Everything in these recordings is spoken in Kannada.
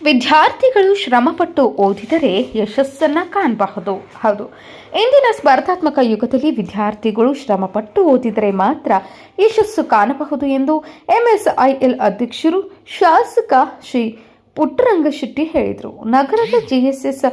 ವಿದ್ಯಾರ್ಥಿಗಳು ಶ್ರಮಪಟ್ಟು ಓದಿದರೆ ಯಶಸ್ಸನ್ನ ಕಾಣಬಹುದು. ಹೌದು, ಇಂದಿನ ಸ್ಪರ್ಧಾತ್ಮಕ ಯುಗದಲ್ಲಿ ವಿದ್ಯಾರ್ಥಿಗಳು ಶ್ರಮಪಟ್ಟು ಓದಿದರೆ ಮಾತ್ರ ಯಶಸ್ಸು ಕಾಣಬಹುದು ಎಂದು ಎಂಎಸ್ಐಎಲ್ ಅಧ್ಯಕ್ಷರು ಶಾಸಕ ಶ್ರೀ ಪುಟ್ಟರಂಗಶೆಟ್ಟಿ ಹೇಳಿದರು. ನಗರದ ಜಿಎಸ್ಎಸ್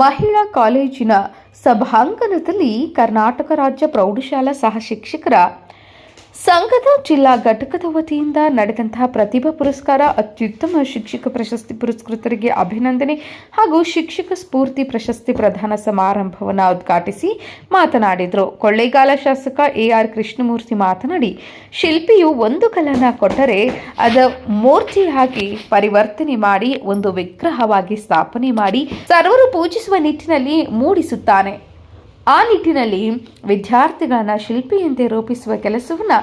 ಮಹಿಳಾ ಕಾಲೇಜಿನ ಸಭಾಂಗಣದಲ್ಲಿ ಕರ್ನಾಟಕ ರಾಜ್ಯ ಪ್ರೌಢಶಾಲಾ ಸಹ ಶಿಕ್ಷಕರ ಸಂಘದ ಜಿಲ್ಲಾ ಘಟಕದ ವತಿಯಿಂದ ನಡೆದಂತಹ ಪ್ರತಿಭಾ ಪುರಸ್ಕಾರ, ಅತ್ಯುತ್ತಮ ಶಿಕ್ಷಕ ಪ್ರಶಸ್ತಿ ಪುರಸ್ಕೃತರಿಗೆ ಅಭಿನಂದನೆ ಹಾಗೂ ಶಿಕ್ಷಕ ಸ್ಫೂರ್ತಿ ಪ್ರಶಸ್ತಿ ಪ್ರದಾನ ಸಮಾರಂಭವನ್ನು ಉದ್ಘಾಟಿಸಿ ಮಾತನಾಡಿದರು. ಕೊಳ್ಳೇಗಾಲ ಶಾಸಕ ಎಆರ್ ಕೃಷ್ಣಮೂರ್ತಿ ಮಾತನಾಡಿ, ಶಿಲ್ಪಿಯು ಒಂದು ಕಲ್ಲನ್ನು ಕೊಟ್ಟರೆ ಅದು ಮೂರ್ತಿಯಾಗಿ ಪರಿವರ್ತನೆ ಮಾಡಿ ಒಂದು ವಿಗ್ರಹವಾಗಿ ಸ್ಥಾಪನೆ ಮಾಡಿ ಸರ್ವರು ಪೂಜಿಸುವ ನಿಟ್ಟಿನಲ್ಲಿ ಮೂಡಿಸುತ್ತಾನೆ. ಆ ನಿಟ್ಟಿನಲ್ಲಿ ವಿದ್ಯಾರ್ಥಿಗಳನ್ನು ಶಿಲ್ಪಿಯಂತೆ ರೂಪಿಸುವ ಕೆಲಸವನ್ನು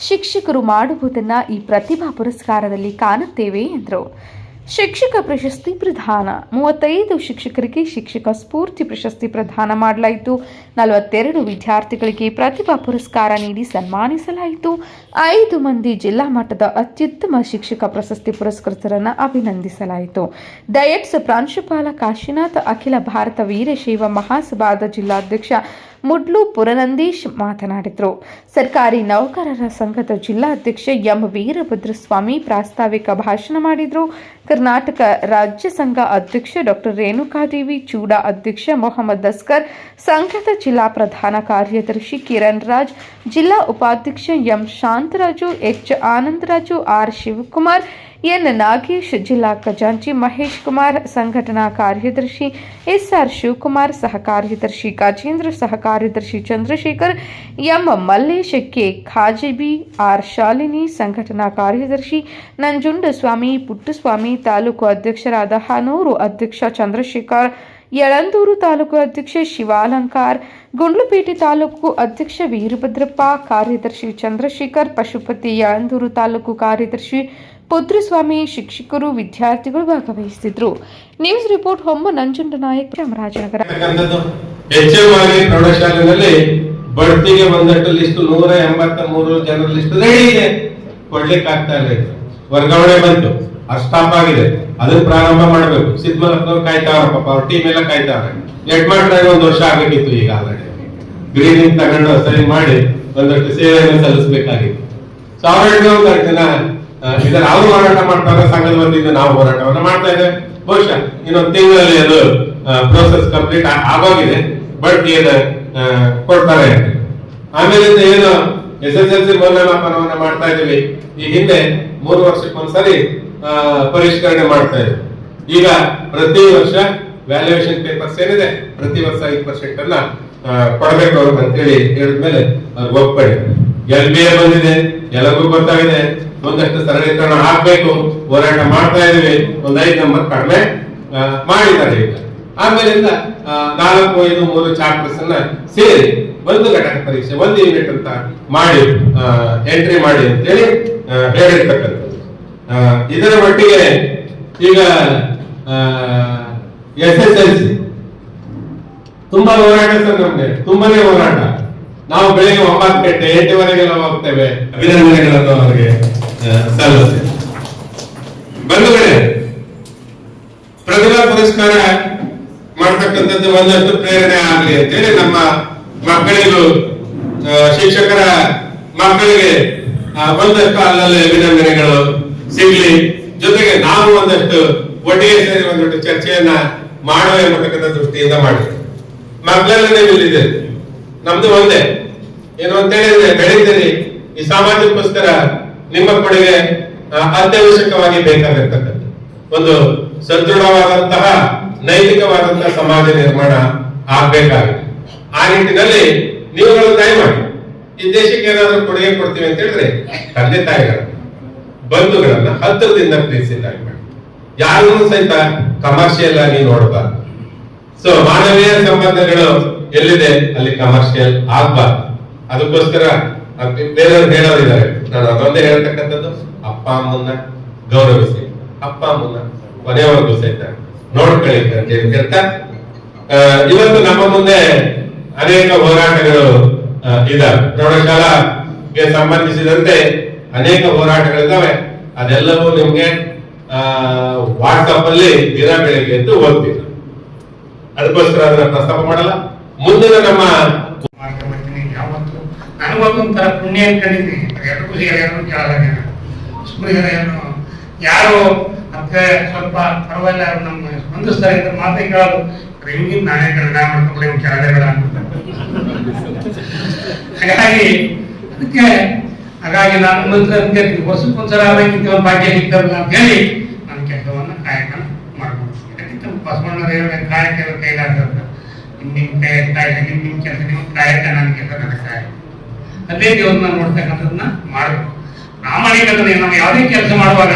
ಶಿಕ್ಷಕರು ಮಾಡುವುದನ್ನು ಈ ಪ್ರತಿಭಾ ಪುರಸ್ಕಾರದಲ್ಲಿ ಕಾಣುತ್ತೇವೆ ಎಂದರು. ಶಿಕ್ಷಕ ಪ್ರಶಸ್ತಿ ಪ್ರದಾನ 35 ಶಿಕ್ಷಕರಿಗೆ ಶಿಕ್ಷಕ ಸ್ಫೂರ್ತಿ ಪ್ರಶಸ್ತಿ ಪ್ರದಾನ ಮಾಡಲಾಯಿತು. 42 ವಿದ್ಯಾರ್ಥಿಗಳಿಗೆ ಪ್ರತಿಭಾ ಪುರಸ್ಕಾರ ನೀಡಿ ಸನ್ಮಾನಿಸಲಾಯಿತು. 5 ಮಂದಿ ಜಿಲ್ಲಾ ಮಟ್ಟದ ಅತ್ಯುತ್ತಮ ಶಿಕ್ಷಕ ಪ್ರಶಸ್ತಿ ಪುರಸ್ಕೃತರನ್ನು ಅಭಿನಂದಿಸಲಾಯಿತು. ಡಯಟ್ಸ್ ಪ್ರಾಂಶುಪಾಲ ಕಾಶಿನಾಥ್, ಅಖಿಲ ಭಾರತ ವೀರಶೈವ ಮಹಾಸಭಾದ ಜಿಲ್ಲಾಧ್ಯಕ್ಷ ಮುಡ್ಲು ಪುರನಂದೀಶ್ ಮಾತನಾಡಿದರು. ಸರ್ಕಾರಿ ನೌಕರರ ಸಂಘದ ಜಿಲ್ಲಾಧ್ಯಕ್ಷ ಎಂ ವೀರಭದ್ರಸ್ವಾಮಿ ಪ್ರಾಸ್ತಾವಿಕ ಭಾಷಣ ಮಾಡಿದರು. ಕರ್ನಾಟಕ ರಾಜ್ಯ ಸಂಘ ಅಧ್ಯಕ್ಷ ಡಾಕ್ಟರ್ ರೇಣುಕಾದೇವಿ, ಚೂಡಾ ಅಧ್ಯಕ್ಷ ಮೊಹಮ್ಮದ್ ಅಸ್ಕರ್, ಸಂಘದ ಜಿಲ್ಲಾ ಪ್ರಧಾನ ಕಾರ್ಯದರ್ಶಿ ಕಿರಣ್ ರಾಜ್, ಜಿಲ್ಲಾ ಉಪಾಧ್ಯಕ್ಷ M Shantharaju, H Anandaraju, R Shivakumar, N Nagesh, ಜಿಲ್ಲಾ ಖಜಾಂಚಿ ಮಹೇಶ್ ಕುಮಾರ್, ಸಂಘಟನಾ ಕಾರ್ಯದರ್ಶಿ ಎಸ್ಆರ್ ಶಿವಕುಮಾರ್, ಸಹ ಕಾರ್ಯದರ್ಶಿ ಗಜೇಂದ್ರ, ಸಹ ಕಾರ್ಯದರ್ಶಿ Chandrashekar, M Mallesh, K Khajibi, R Shalini, ಸಂಘಟನಾ ಕಾರ್ಯದರ್ಶಿ ನಂಜುಂಡಸ್ವಾಮಿ, ಪುಟ್ಟಸ್ವಾಮಿ, ತಾಲೂಕು ಅಧ್ಯಕ್ಷರಾದ ಹನೂರು ಅಧ್ಯಕ್ಷ ಚಂದ್ರಶೇಖರ್, ಯಳಂದೂರು ತಾಲೂಕು ಅಧ್ಯಕ್ಷ ಶಿವಾಲಂಕಾರ್, ಗುಂಡ್ಲುಪೇಟೆ ತಾಲೂಕು ಅಧ್ಯಕ್ಷ ವೀರಭದ್ರಪ್ಪ, ಕಾರ್ಯದರ್ಶಿ ಚಂದ್ರಶೇಖರ್, ಪಶುಪತಿ, ಯಳಂದೂರು ತಾಲೂಕು ಕಾರ್ಯದರ್ಶಿ ಪುತ್ರಸ್ವಾಮಿ, ಶಿಕ್ಷಕರು, ವಿದ್ಯಾರ್ಥಿಗಳು ಭಾಗವಹಿಸಿದ್ರು. News report Homba Nanjundanayak, Chamarajanagar. ಹೆಚ್ಚುವರಿ ಪ್ರೌಢಶಾಲೆಯಲ್ಲಿ ಬಡ್ತಿಗೆ ಒಂದಷ್ಟು ಲಿಸ್ಟ್ 183 ಜನರ ಲಿಸ್ಟ್ ರೆಡಿ ಇದೆ, ಕೊಡ್ಲಿಕ್ಕೆ ಆಗ್ತಾ ಇಲ್ಲ. ವರ್ಗಾವಣೆ ಬಂತು, ಸ್ಟಾಪ್ ಆಗಿದೆ, ಅದನ್ನ ಪ್ರಾರಂಭ ಮಾಡಬೇಕು. ಸಿದ್ಮಲಪ್ಪನವ್ರು ಕಾಯ್ತಾವ್ರ, ಪಾಪ ಅವ್ರ ಟೀಮ್ ಎಲ್ಲ ಕಾಯ್ತಾವ್ರೆ. ಹೆಡ್ ಮಾಸ್ಟರ್ 1 ವರ್ಷ ಆಗಬೇಕಿತ್ತು, ಈಗ ಆಲ್ರೆಡಿ ಗ್ರೀನಿಂಗ್ ತಗೊಂಡು ಸರಿ ಮಾಡಿ ಒಂದಷ್ಟು ಸೇವೆಯನ್ನು ಸಲ್ಲಿಸಬೇಕಾಗಿತ್ತು. 1200 ಜನ ಇದರ ಅವರು ಹೋರಾಟ ಮಾಡ್ತಾರೆ, ಸಂಘದ ವತಿಯಿಂದ ನಾವು ಹೋರಾಟವನ್ನ ಮಾಡ್ತಾ ಇದ್ದೇವೆ. ಬಹುಶಃ ಇನ್ನೊಂದು ತಿಂಗಳಲ್ಲಿ ಅದು ಪ್ರೋಸೆಸ್ ಕಂಪ್ಲೀಟ್ ಆಗೋಗಿದೆ, ಬಟ್ ಏನು ಕೊಡ್ತಾರೆ. ಆಮೇಲೆ ಏನು SSLC ಮೌಲ್ಯಮಾಪನವನ್ನ ಮಾಡ್ತಾ ಇದ್ದೀವಿ. ಈ ಹಿಂದೆ 3 ವರ್ಷಕ್ಕೊಂದ್ಸರಿ ಪರಿಷ್ಕರಣೆ ಮಾಡ್ತಾ ಇದ್ದೀವಿ. ಈಗ ಪ್ರತಿ ವರ್ಷ ವ್ಯಾಲ್ಯೂಯೇಷನ್ ಪೇಪರ್ಸ್ ಏನಿದೆ, ಪ್ರತಿ ವರ್ಷ 5% ಅನ್ನ ಕೊಡಬೇಕು ಅಂತೇಳಿ ಹೇಳಿದ್ಮೇಲೆ ಅವ್ರಿಗೆ ಒಪ್ಪಿದೆ. LBA ಬಂದಿದೆ, ಎಲ್ಲರಿಗೂ ಗೊತ್ತಾಗಿದೆ. ಒಂದಷ್ಟು ಸರಳೀಕರಣ ಆಗ್ಬೇಕು, ಹೋರಾಟ ಮಾಡ್ತಾ ಇದೀವಿ. 5 ನಂಬರ್ ಕಡಿಮೆ ಮಾಡಿದ್ದಾರೆ. ಈಗ ಆಮೇಲಿಂದ 4, 5, 3 ಚಾಪ್ಟರ್ಸ್ ಅನ್ನ ಸೇರಿ ಒಂದು ಘಟಕ ಪರೀಕ್ಷೆ, 1 ಯೂನಿಟ್ ಅಂತ ಮಾಡಿ ಎಂಟ್ರಿ ಮಾಡಿ ಅಂತೇಳಿ ಹೇಳಿರ್ತಕ್ಕಂಥದ್ದು. ಇದರ ಮಟ್ಟಿಗೆ ಈಗ SSLC ತುಂಬಾ ಹೋರಾಟ ಸರ್, ನಮ್ಗೆ ತುಂಬಾನೇ ಹೋರಾಟ. ನಾವು ಬೆಳಿಗ್ಗೆ 9 ಗಂಟೆ 8ವರೆಗೆಲ್ಲ ಹೋಗ್ತೇವೆ. ಅಭಿನಂದನೆಗಳನ್ನು ಅವರಿಗೆ ಸಲ್ಲಿಸ್ತೇವೆ. ಬಂಧುಗಳೇ, ಪ್ರತಿಭಾ ಪುರಸ್ಕಾರ ಮಾಡ್ತಕ್ಕಂಥದ್ದು ಒಂದಷ್ಟು ಪ್ರೇರಣೆ ಆಗಲಿ ಅಂತೇಳಿ ನಮ್ಮ ಮಕ್ಕಳಿಗೂ, ಶಿಕ್ಷಕರ ಮಕ್ಕಳಿಗೆ ಒಂದಷ್ಟು ಅಲ್ಲಲ್ಲಿ ಅಭಿನಂದನೆಗಳು ಸಿಗ್ಲಿ, ಜೊತೆಗೆ ನಾವು ಒಂದಷ್ಟು ಒಟ್ಟಿಗೆ ಸೇರಿ ಒಂದಷ್ಟು ಚರ್ಚೆಯನ್ನ ಮಾಡುವ ಎಂಬತಕ್ಕಂಥ ದೃಷ್ಟಿಯಿಂದ ಮಾಡಿ ಮಕ್ಕಳೆಲ್ಲನೇ ಇಲ್ಲಿದೆ. ನಮ್ದು ಒಂದೇ ಏನು ಅಂತ ಹೇಳಿದ್ರೆ, ಬೆಳೀತೀನಿ ಈ ಸಮಾಜಕ್ಕೋಸ್ಕರ ನಿಮ್ಮ ಕೊಡುಗೆ ಅತ್ಯವಶ್ಯಕವಾಗಿ ಬೇಕಾಗಿರ್ತಕ್ಕಂಥದ್ದು ಒಂದು ಸದೃಢವಾದಂತಹ ನೈತಿಕವಾದಂತಹ ಸಮಾಜ ನಿರ್ಮಾಣ ಆಗ್ಬೇಕಾಗಿದೆ. ಆ ನಿಟ್ಟಿನಲ್ಲಿ ನೀವುಗಳು ದಯಮಾಡಿ ಈ ದೇಶಕ್ಕೆ ಏನಾದ್ರೂ ಕೊಡುಗೆ ಕೊಡ್ತೀವಿ ಅಂತ ಹೇಳಿದ್ರೆ ತಂದೆ ತಾಯಿಗಳ ಬಂಧುಗಳನ್ನ ಹತ್ತಿರದಿಂದ ಪ್ರೀತಿಸಿದಾಗ ಮಾಡಿ, ಯಾರನ್ನೂ ಸಹಿತ ಕಮರ್ಷಿಯಲ್ ಆಗಿ ನೋಡಬಾರ್ದು. ಸೊ ಮಾನವೀಯ ಸಂಬಂಧಗಳು ಎಲ್ಲಿದೆ ಅಲ್ಲಿ ಕಮರ್ಷಿಯಲ್ ಆಗ್ಬಾರ್ದು. ಅದಕ್ಕೋಸ್ಕರ ಬೇರೆಯವ್ರು ಹೇಳೋರಿದ್ದಾರೆ, ನಾನು ಅದೊಂದೇ ಹೇಳ್ತಕ್ಕಂಥದ್ದು, ಅಪ್ಪ ಅಮ್ಮನ್ನ ಗೌರವಿಸಿ, ಅಪ್ಪ ಅಮ್ಮನ್ನ ಕೊನೆಯವರೆಗೂ ಸಹಿತ ನೋಡ್ಕೊಳ್ಳಿ ಅಂತ ಹೇಳ್ತಾ, ಇವತ್ತು ನಮ್ಮ ಮುಂದೆ ಅನೇಕ ಹೋರಾಟಗಳು ಇದಾವೆ. ಪ್ರೌಢಶಾಲಾಗೆ ಸಂಬಂಧಿಸಿದಂತೆ ಅನೇಕ ಹೋರಾಟಗಳಿದ್ದಾವೆ. ಅದೆಲ್ಲವೂ ನಿಮ್ಗೆ ವಾಟ್ಸಪ್ ಅಲ್ಲಿ ದಿನ ಬೆಳಗ್ಗೆ ಎದ್ದು ಓದ್ತೀವಿ. ಅದಕ್ಕೋಸ್ಕರ ಅದನ್ನ ಪ್ರಸ್ತಾಪ ಮಾಡಲ್ಲ. ಮುಂದಿನ ನಮ್ಮ ಯಾವತ್ತು ನನಗೊಂದೊಂಥರ ಪುಣ್ಯ ಅನ್ಕೊಂಡಿದ್ದೀನಿ. ಎಲ್ಲರಿಗೂ ಯಾರು ಕೇಳಲ್ಲ, ಸುಮ್ಮನೆ ಏನು ಯಾರು ಮತ್ತೆ ಸ್ವಲ್ಪ ಪರವಾಗಿಲ್ಲ ನಮ್ಮ ಸ್ಪಂದಿಸ್ತಾರೆ ಅಂತ ಮಾತೇ ಕೇಳೋದು. ಹಿಂಗಿನ ನಾನೇ ಕನ್ನಡ ಮಾಡ್ಕೊಂಡು ಇವ್ ಕೇಳಬೇಡ ಅಂತ. ಹಾಗಾಗಿ ನಾನು ವರ್ಷಕ್ಕೊಂದ್ಸಲ ಆದಂಗಿದ್ದ ಒಂದು ಭಾಗ್ಯ ಸಿಗ್ತಾರಲ್ಲ ಅಂತ ಹೇಳಿ ನನ್ನ ಕೆಲಸವನ್ನ ಕಾಯಕ ಮಾಡ್ಬೋದು. ಇದಕ್ಕಿಂತ ಬಸವಣ್ಣರು ಹೇಳ್ಬೇಕು, ಕಾಯಕ ಕೈಲಾಗ್ತದ. ನಿಮ್ ಕೆಲಸ ನಿಮ್ ಕಾಯಕ, ನನ್ನ ಕೆಲಸ ನನ್ನ ಕಾಯಕ. ಅದೇ ದೇವ್ರನ್ನ ನೋಡ್ತಕ್ಕಂಥದನ್ನ ಮಾಡ್ಬೇಕು. ಪ್ರಾಮಾಣಿಕತೆ ನಾವು ಯಾವುದೇ ಕೆಲಸ ಮಾಡುವಾಗ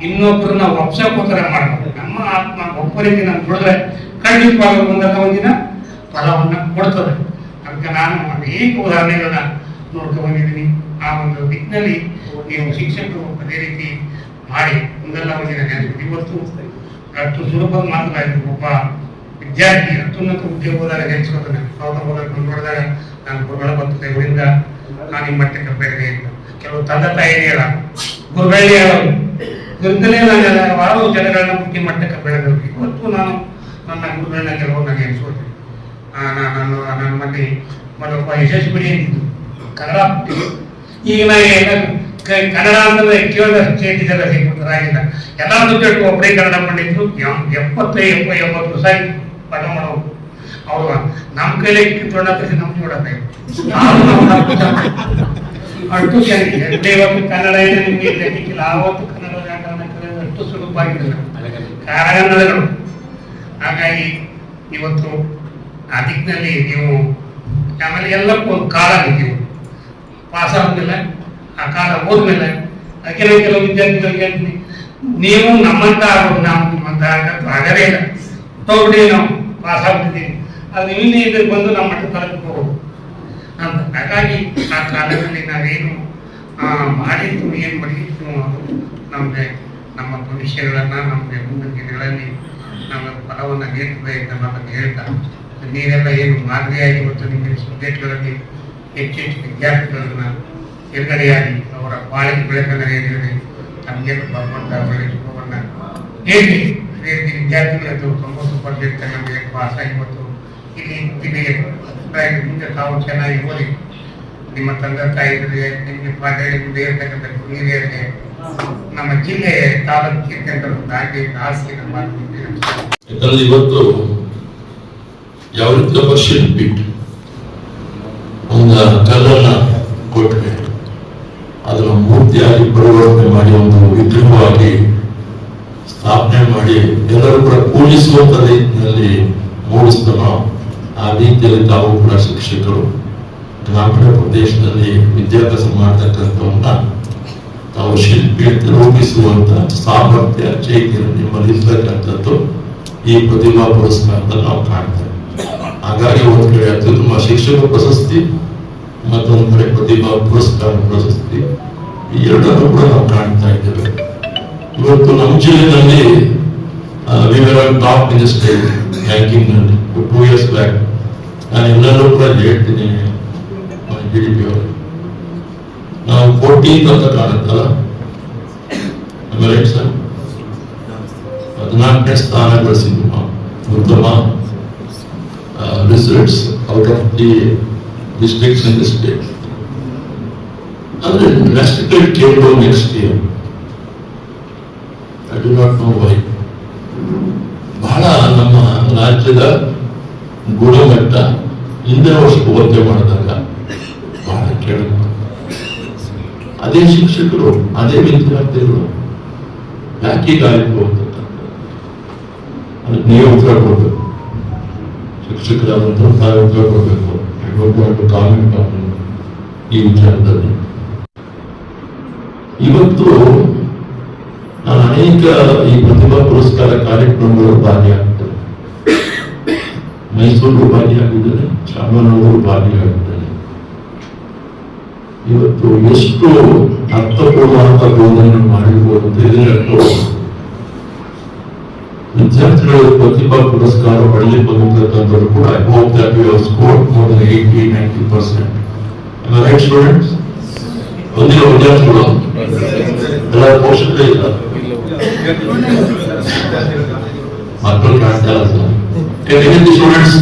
ಇನ್ನೊಬ್ಬರನ್ನ ಒಪ್ಸಕ್ಕೋಸ್ಕರ ಮಾಡ್ಬೇಕು. ನಮ್ಮ ಆತ್ಮ ಒಬ್ಬರಿಗೆ ನಾವು ದುಡಿದ್ರೆ ಖಂಡಿತವಾಗಲು ಒಂದಿನ ಫಲವನ್ನ ಕೊಡ್ತದೆ. ಅದಕ್ಕೆ ನಾನು ಅನೇಕ ಉದಾಹರಣೆಗಳನ್ನ ನೋಡ್ಕೊಂಡು ಬಂದಿದ್ದೀನಿ. ಆ ಒಂದು ದಿಕ್ಕಿನಲ್ಲಿ ನೀವು ಶಿಕ್ಷಕರು ಅದೇ ರೀತಿ ಮಾಡಿ ಒಂದೆಲ್ಲ ಒಂದಿನ ನೆನಪು. ಇವತ್ತು ಅಷ್ಟು ಸುಲಭದ ಮಾತನಾಡಿದ್ರು. ಒಬ್ಬ ವಿದ್ಯಾರ್ಥಿ ಅತ್ಯುನ್ನತ ಉದ್ಯೋಗದಾಗ ನೆನೆಸ್ಕೋತಾನೆ. ನೋಡಿದಾಗ ನಾನು ಗುರುಗಳ ಬರ್ತದೆ ಇವರಿಂದ ನಾನು ಈ ಮಟ್ಟಕ್ಕೆ ಬೆಳೆದೆ ಅಂತ. ಕೆಲವು ತಂದೆ ತಾಯಿಗಳ ಗುರುಗಳೇ ಹೇಳೋದು ದುರ್ಗಲೇ ನಾನು ಹಲವು ಜನಗಳನ್ನ ಮುಖ್ಯ ಮಟ್ಟಕ್ಕೆ ಬೆಳೆದ್ರು. ಇವತ್ತು ನಾನು ನನ್ನ ಗುರುಗಳನ್ನ ಕೆಲವು ನಾನು ಎನಿಸ್ಕೊಳ್ತೀನಿ. ನನ್ನ ಮನೆ ಮೊದಲೊಬ್ಬ ಯಶಸ್ವಿನಿ ಅಂತಿದ್ದು ಕನ್ನಡ. ಈಗ ನಾನು ಕನ್ನಡ ಅಂತಂದ್ರೆ ಕೇಳಿದ ಸ್ಟೇಟ್ ಇದೆಲ್ಲ ಸಿಗ್ಬಿಡ್ತಾರಾಗಿಲ್ಲ. ಎಲ್ಲ ಸಬ್ಜೆಕ್ಟ್ ಒಬ್ಬರೇ ಕನ್ನಡ ಪಂಡಿತರು 70 ವರ್ಷ ಪಾಠ ಮಾಡೋರು. ಅವರು ನಮ್ಮ ಕೈಲಿ ತೊಡಕಿ ನಮ್ಮ ನೋಡತ್ತೆ ಅಷ್ಟು ಚೆನ್ನಾಗಿದೆ. ಇವತ್ತು ಕನ್ನಡ ಏನು ನಿಮಗೆ ಲೆಕ್ಕಿಲ್ಲ. ಆವತ್ತು ಕನ್ನಡ ವ್ಯಾಕರಣ ಅಷ್ಟು ಸುಲಭ ಆಗಿರಲಿಲ್ಲ ಕಾರಣಗಳು. ಹಾಗಾಗಿ ಇವತ್ತು ಆ ದಿಕ್ಕಿನಲ್ಲಿ ನೀವು ಆಮೇಲೆ ಎಲ್ಲ ಒಂದು ಕಾಲ ನೀವು ಪಾಸ್ ಆದ್ಮೇಲೆ ಆ ಕಾಲ ಹೋದ್ಮೇಲೆ ಕೆಲವು ವಿದ್ಯಾರ್ಥಿಗಳಿಗೆ ಹೇಳ್ತೀನಿ, ನೀವು ನಮ್ಮಂತ ಆಗೋದು, ನಾವು ನಿಮ್ಮಂತ ಆಗದೇ ಇಲ್ಲ. ಹೋಗ್ಬಿಡಿ, ನಾವು ಪಾಸ್ ಆಗ್ಬಿಟ್ಟಿದ್ದೀವಿ, ಅದು ಇನ್ನೇ ಇದಕ್ಕೆ ಬಂದು ನಮ್ಮ ಮಟ್ಟ ತಲುಪಿ ಹೋಗೋದು ಅಂತ. ಹಾಗಾಗಿ ಆ ಕಾಲದಲ್ಲಿ ನಾವೇನು ಮಾಡಿದ್ದು ಏನು ಮಾಡಿದ್ದು ಅದು ನಮಗೆ ನಮ್ಮ ಭವಿಷ್ಯಗಳನ್ನ ನಮಗೆ ಮುಂದಿನ ದಿನಗಳಲ್ಲಿ ನಮ್ಮ ಫಲವನ್ನು ನೀಡ್ತದೆ ಅಂತ ನಮಗೆ ಹೇಳ್ತಾ, ನೀವೆಲ್ಲ ಏನು ಮಾದರಿಯಾಗಿ ಮತ್ತು ನಿಮ್ಮ ಸಬ್ಜೆಕ್ಟ್ಗಳಲ್ಲಿ ಹೆಚ್ಚು ವಿದ್ಯಾರ್ಥಿಗಳನ್ನ ತಿರುಗಡೆಯಾಗಿ ಅವರ ಬಾಳಿಗೆ ಬೆಳಕನ್ನು ನೀಡಿದರೆ ನಮಗೆ ಭಗವಂತ ಒಳ್ಳೆಯ ಶುಭವನ್ನು ಹೇಳಿ. ಅದೇ ರೀತಿ ವಿದ್ಯಾರ್ಥಿಗಳು 90% ನಮಗೆ ಪಾಸ್ ಆಗಿ ಮತ್ತು ಇಲ್ಲಿ ಮುಂದೆ ತಾವು ಚೆನ್ನಾಗಿ ಓದಿ ನಿಮ್ಮ ತಂದೆ ತಾಯಿಗಳಿಗೆ, ನಿಮಗೆ ಪಾಠಗಳಿಗೆ ಮುಂದೆ ಇರ್ತಕ್ಕಂಥ ಹಿರಿಯರಿಗೆ, ನಮ್ಮ ಜಿಲ್ಲೆ ತಾಲೂಕು ಆಗಿ ಆಸೆ ನಮ್ಮ. ಯಾಕಂದ್ರೆ ಇವತ್ತು ಯಾವ ರೀತಿ ಒಬ್ಬ ಶಿಲ್ಪಿ ಒಂದು ಕಲ್ಲನ್ನ ಕೊಟ್ಟರೆ ಅದನ್ನು ಮೂರ್ತಿಯಾಗಿ ಪರಿವರ್ತನೆ ಮಾಡಿ ಒಂದು ವಿಗ್ರಹವಾಗಿ ಸ್ಥಾಪನೆ ಮಾಡಿ ಎಲ್ಲರೂ ಕೂಡ ಪೂಜಿಸುವಂತ ರೀತಿಯಲ್ಲಿ ಮೂಡಿಸ್ತಾನೋ ಆ ರೀತಿಯಲ್ಲಿ ತಾವು ಕೂಡ ಶಿಕ್ಷಕರು ಗ್ರಾಮೀಣ ಪ್ರದೇಶದಲ್ಲಿ ವಿದ್ಯಾಭ್ಯಾಸ ಮಾಡ್ತಕ್ಕಂಥವನ್ನ ತಾವು ಶಿಲ್ಪಿ ಅಂತ ರೂಪಿಸುವಂತ ಸಾಮರ್ಥ್ಯ ಚೈತನ್ಯ ನಿಮ್ಮಲ್ಲಿ ಇರ್ತಕ್ಕಂಥದ್ದು ಈ ಪ್ರತಿಭಾ ಪುರಸ್ಕಾರದಲ್ಲಿ ನಾವು ಕಾಣ್ತೇವೆ. ಹಾಗಾಗಿ ಒಂದ್ ಕಡೆ ಅತ್ಯುತ್ತಮ ಶಿಕ್ಷಕ ಪ್ರಶಸ್ತಿ, ಮತ್ತೊಂದು ಕಡೆ ಪ್ರತಿಭಾ ಪುರಸ್ಕಾರ ಪ್ರಶಸ್ತಿ, ಈ ಎರಡನ್ನು ಕೂಡ ನಾವು ಕಾಣ್ತಾ ಇದ್ದೇವೆ. ಇವತ್ತು ನಮ್ಮ ಜಿಲ್ಲೆಯಲ್ಲಿ ಟಾಪ್ ಇನ್ ಸ್ಟೇಟ್ ರ್ಯಾಂಕಿಂಗ್ ನಲ್ಲಿ 2 years ಬ್ಯಾಕ್ ನಾನು ಎಲ್ಲರೂ ಕೂಡ ಹೇಳ್ತೀನಿ, GDP ಅವರು ನಾವು 14th ಅಂತ ಕಾಣುತ್ತಲ್ಲ, ರೈಟ್ ಸರ್, 14ನೇ ಸ್ಥಾನ ಗಳಿಸಿದ್ವಿ ನಾವು. ಉತ್ತಮ results out of the districts in the state. Other drastically came down next year. I do not know why. ಬಹಳ ನಮ್ಮ ರಾಜ್ಯದ ಗುಣಮಟ್ಟ ಹಿಂದಿನ ವರ್ಷ ಹೋಲಿಕೆ ಮಾಡಿದಾಗ ಬಹಳ ಕೆಳಗೆ. ಅದೇ ಶಿಕ್ಷಕರು, ಅದೇ ವಿದ್ಯಾರ್ಥಿಗಳು ಯಾಕೆ ಹೀಗಾಯಿತು ಅಂತಕ್ಕಂಥ ಅದಕ್ಕೆ ನೀವು ಉತ್ತರ ಕೊಡ್ಬೇಕು. ಶಿಕ್ಷಕರಾದಂತಹ ತಾವು ಉತ್ತರ ಕೊಡಬೇಕು. ಕಾಮೆಂಟ್ ಈ ವಿಚಾರದಲ್ಲಿ ಇವತ್ತು ನಾನು ಅನೇಕ ಈ ಪ್ರತಿಭಾ ಪುರಸ್ಕಾರ ಕಾರ್ಯಕ್ರಮಗಳು ಭಾಗಿಯಾಗ್ತದೆ. ಮೈಸೂರು ಭಾಗಿಯಾಗಿದ್ದೇನೆ, ಚಾಮರಾಜನಗರ ಭಾಗಿಯಾಗಿದ್ದೇನೆ. ಇವತ್ತು ಎಷ್ಟು ಅರ್ಥಪೂರ್ಣವಾದ ಬೋಧನೆ ಮಾಡಿರ್ಬೋದು ಅಂತ ಇದನ್ನು ವಿದ್ಯಾರ್ಥಿಗಳು ಪ್ರತಿಭಾ ಪುರಸ್ಕಾರ ಪಡೆಯಲಿಕ್ಕೆ ಬಂದಿರತಕ್ಕಂಥದ್ದು ಕೂಡ I hope that we have scored more than 80-90%. Am I right, students? ಒಂದಿನ ವಿದ್ಯಾರ್ಥಿಗಳು ಎಲ್ಲ ಪೋಷಕರೇ ಇಲ್ಲ. ಮಕ್ಕಳು ಕಾಣ್ತಾ ಇಲ್ಲ ಸರ್. ಸ್ಟೂಡೆಂಟ್ಸ್